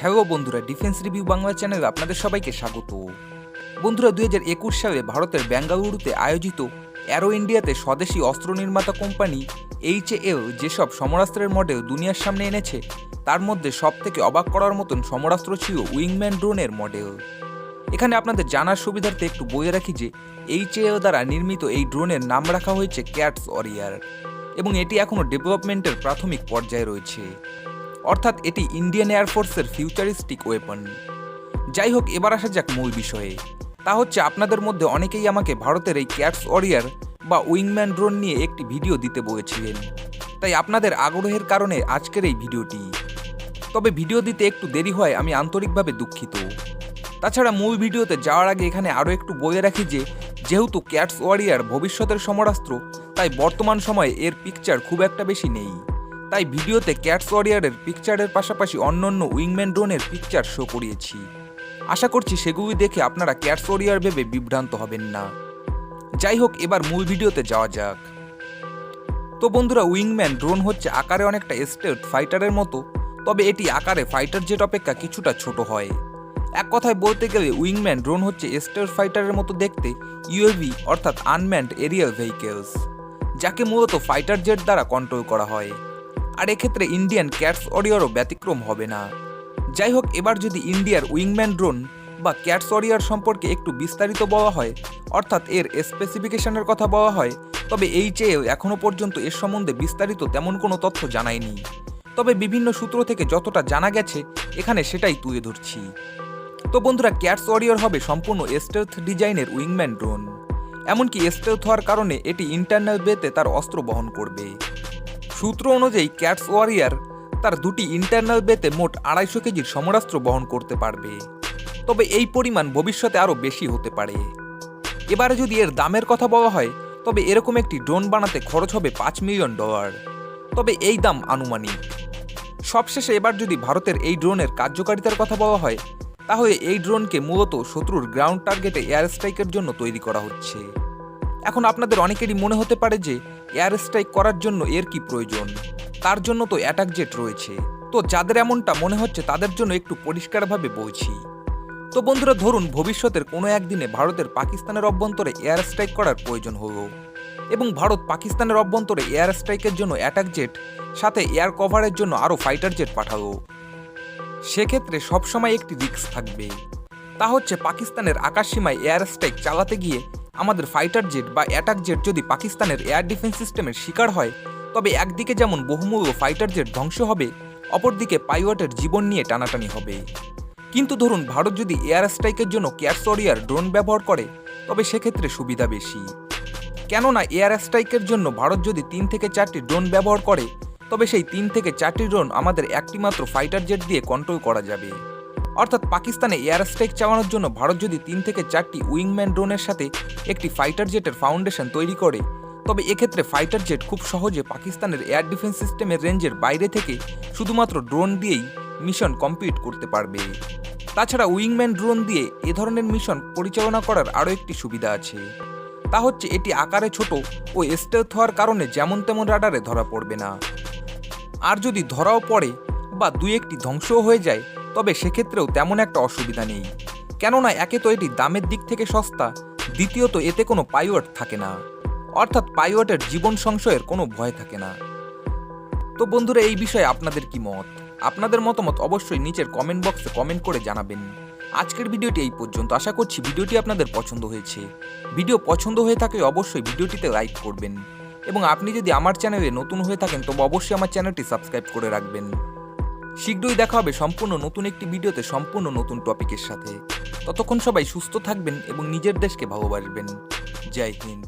Hello বন্ধুরা, defence review Bangla চ্যানেলে আপনাদের সবাইকে স্বাগত। বন্ধুরা, 2021 সালে ভারতের বেঙ্গালুরুতে আয়োজিত অ্যারো ইন্ডিয়াতে স্বদেশি অস্ত্র নির্মাতা কোম্পানি HAL যেসব সমরাস্ত্রের মডেল দুনিয়ার সামনে এনেছে, তার মধ্যে সবথেকে অবাক করার মতন সমরাস্ত্র ছিল উইংম্যান ড্রোনের মডেল। এখানে আপনাদের জানার সুবিধার্থে একটু বলে রাখি যে HAL দ্বারা নির্মিত এই ড্রোনের নাম রাখা হয়েছে ক্যাটস ওয়ারিয়ার এবং এটি এখনও ডেভেলপমেন্টের প্রাথমিক পর্যায়ে রয়েছে, অর্থাৎ এটি ইন্ডিয়ান এয়ারফোর্সের ফিউচারিস্টিক ওয়েপন। যাই হোক, এবার আসা যাক মূল বিষয়ে। তা হচ্ছে, আপনাদের মধ্যে অনেকেই আমাকে ভারতের এই ক্যাটস ওয়ারিয়ার বা উইংম্যান ড্রোন নিয়ে একটি ভিডিও দিতে বলেছিলেন, তাই আপনাদের আগ্রহের কারণে আজকের এই ভিডিওটি। তবে ভিডিও দিতে একটু দেরি হয়, আমি আন্তরিকভাবে দুঃখিত। তাছাড়া মূল ভিডিওতে যাওয়ার আগে এখানে আরও একটু বলে রাখি যে যেহেতু ক্যাটস ওয়ারিয়ার ভবিষ্যতের সমরাস্ত্র, তাই বর্তমান সময়ে এর পিকচার খুব একটা বেশি নেই। তাই ভিডিওতে ক্যাটস ওয়ারিয়ারের পিকচারের পাশাপাশি অন্যান্য উইংম্যান ড্রোনের পিকচার শো করিয়েছি। আশা করছি সেগুলি দেখে আপনারা ক্যাটস ওয়ারিয়ার ভেবে বিভ্রান্ত হবেন না। যাই হোক, এবার মূল ভিডিওতে যাওয়া যাক। তো বন্ধুরা, উইংম্যান ড্রোন হচ্ছে আকারে অনেকটা স্টেলথ ফাইটারের মতো, তবে এটি আকারে ফাইটার জেট অপেক্ষা কিছুটা ছোট হয়। এক কথায় বলতে গেলে উইংম্যান ড্রোন হচ্ছে স্টেলথ ফাইটারের মতো দেখতে ইউএভি অর্থাৎ আনম্যান্ড এরিয়াল ভেহিকেলস, যাকে মূলত ফাইটার জেট দ্বারা কন্ট্রোল করা হয়। আর এক্ষেত্রে ইন্ডিয়ান ক্যাটস ওয়ারিয়ারও ব্যতিক্রম হবে না। যাই হোক, এবার যদি ইন্ডিয়ার উইংম্যান ড্রোন বা ক্যাটস ওয়ারিয়ার সম্পর্কে একটু বিস্তারিত বলা হয়, অর্থাৎ এর স্পেসিফিকেশনের কথা বলা হয়, তবে HAL এখনও পর্যন্ত এর সম্বন্ধে বিস্তারিত তেমন কোনো তথ্য জানায়নি। তবে বিভিন্ন সূত্র থেকে যতটা জানা গেছে এখানে সেটাই তুলে ধরছি। তো বন্ধুরা, ক্যাটস ওয়ারিয়ার হবে সম্পূর্ণ স্টেলথ ডিজাইনের উইংম্যান ড্রোন। এমনকি স্টেলথ হওয়ার কারণে এটি ইন্টারনাল বেতে তার অস্ত্র বহন করবে। সূত্র অনুযায়ী ক্যাটস ওয়ারিয়ার তার দুটি ইন্টারনাল বেতে মোট 250 কেজির সমরাস্ত্র বহন করতে পারবে, তবে এই পরিমাণ ভবিষ্যতে আরও বেশি হতে পারে। এবারে যদি এর দামের কথা বলা হয়, তবে এরকম একটি ড্রোন বানাতে খরচ হবে $5 মিলিয়ন, তবে এই দাম আনুমানিক। সবশেষে এবার যদি ভারতের এই ড্রোনের কার্যকারিতার কথা বলা হয়, তাহলে এই ড্রোনকে মূলত শত্রুর গ্রাউন্ড টার্গেটে এয়ার স্ট্রাইকের জন্য তৈরি করা হচ্ছে। এখন আপনাদের অনেকেরই মনে হতে পারে যে এয়ার স্ট্রাইক করার জন্য এর কি প্রয়োজন, তার জন্য তো অ্যাটাক জেট রয়েছে। তো যাদের এমনটা মনে হচ্ছে তাদের জন্য একটু পরিষ্কারভাবে বলছি। তো বন্ধুরা, ধরুন ভবিষ্যতের কোনো একদিনে ভারতের পাকিস্তানের অভ্যন্তরে এয়ার স্ট্রাইক করার প্রয়োজন হলো এবং ভারত পাকিস্তানের অভ্যন্তরে এয়ার স্ট্রাইকের জন্য অ্যাটাক জেট সাথে এয়ার কভারের জন্য আরও ফাইটার জেট পাঠালো। সেক্ষেত্রে সবসময় একটি রিস্ক থাকবে, তা হচ্ছে পাকিস্তানের আকাশসীমায় এয়ার স্ট্রাইক চালাতে গিয়ে আমাদের ফাইটার জেট বা অ্যাটাক জেট যদি পাকিস্তানের এয়ার ডিফেন্স সিস্টেমের শিকার হয়, তবে একদিকে যেমন বহুমূল্য ফাইটার জেট ধ্বংস হবে, অপরদিকে পাইলটের জীবন নিয়ে টানাটানি হবে। কিন্তু ধরুন ভারত যদি এয়ার স্ট্রাইকের জন্য ক্যাটস ওয়ারিয়ার ড্রোন ব্যবহার করে, তবে সেক্ষেত্রে সুবিধা বেশি। কেননা এয়ার স্ট্রাইকের জন্য ভারত যদি 3 থেকে 4টি ড্রোন ব্যবহার করে, তবে সেই 3 থেকে 4টি ড্রোন আমাদের একটি মাত্র ফাইটার জেট দিয়ে কন্ট্রোল করা যাবে। অর্থাৎ পাকিস্তানে এয়ার স্ট্রাইক চালানোর জন্য ভারত যদি 3 থেকে 4টি উইংম্যান ড্রোনের সাথে একটি ফাইটার জেটের ফাউন্ডেশন তৈরি করে, তবে এক্ষেত্রে ফাইটার জেট খুব সহজে পাকিস্তানের এয়ার ডিফেন্স সিস্টেমের রেঞ্জের বাইরে থেকে শুধুমাত্র ড্রোন দিয়েই মিশন কমপ্লিট করতে পারবে। তাছাড়া উইংম্যান ড্রোন দিয়ে এ ধরনের মিশন পরিচালনা করার আরও একটি সুবিধা আছে, তা হচ্ছে এটি আকারে ছোট ও স্টেলথ হওয়ার কারণে যেমন তেমন রাডারে ধরা পড়বে না। আর যদি ধরাও পড়ে বা 2-1টি ধ্বংসও হয়ে যায়, তবে সেক্ষেত্রেও তেমন একটা অসুবিধা নেই। কেননা একে তো এটি দামের দিক থেকে সস্তা, দ্বিতীয়ত এতে কোনো পাইলট থাকে না, অর্থাৎ পাইলটের জীবন সংশয়ের কোনো ভয় থাকে না। তো বন্ধুরা, এই বিষয়ে আপনাদের কি মত? আপনাদের মতামত অবশ্যই নিচের কমেন্ট বক্সে কমেন্ট করে জানাবেন। আজকের ভিডিওটি এই পর্যন্ত। আশা করছি ভিডিওটি আপনাদের পছন্দ হয়েছে। ভিডিও পছন্দ হয়ে থাকলে অবশ্যই ভিডিওটিতে লাইক করবেন এবং আপনি যদি আমার চ্যানেলে নতুন হয়ে থাকেন তবে অবশ্যই আমার চ্যানেলটি সাবস্ক্রাইব করে রাখবেন। শীঘ্রই দেখা হবে সম্পূর্ণ নতুন একটি ভিডিওতে সম্পূর্ণ নতুন টপিকের সাথে। ততক্ষণ সবাই সুস্থ থাকবেন এবং নিজের দেশকে ভালোবাসবেন। জয় হিন্দ।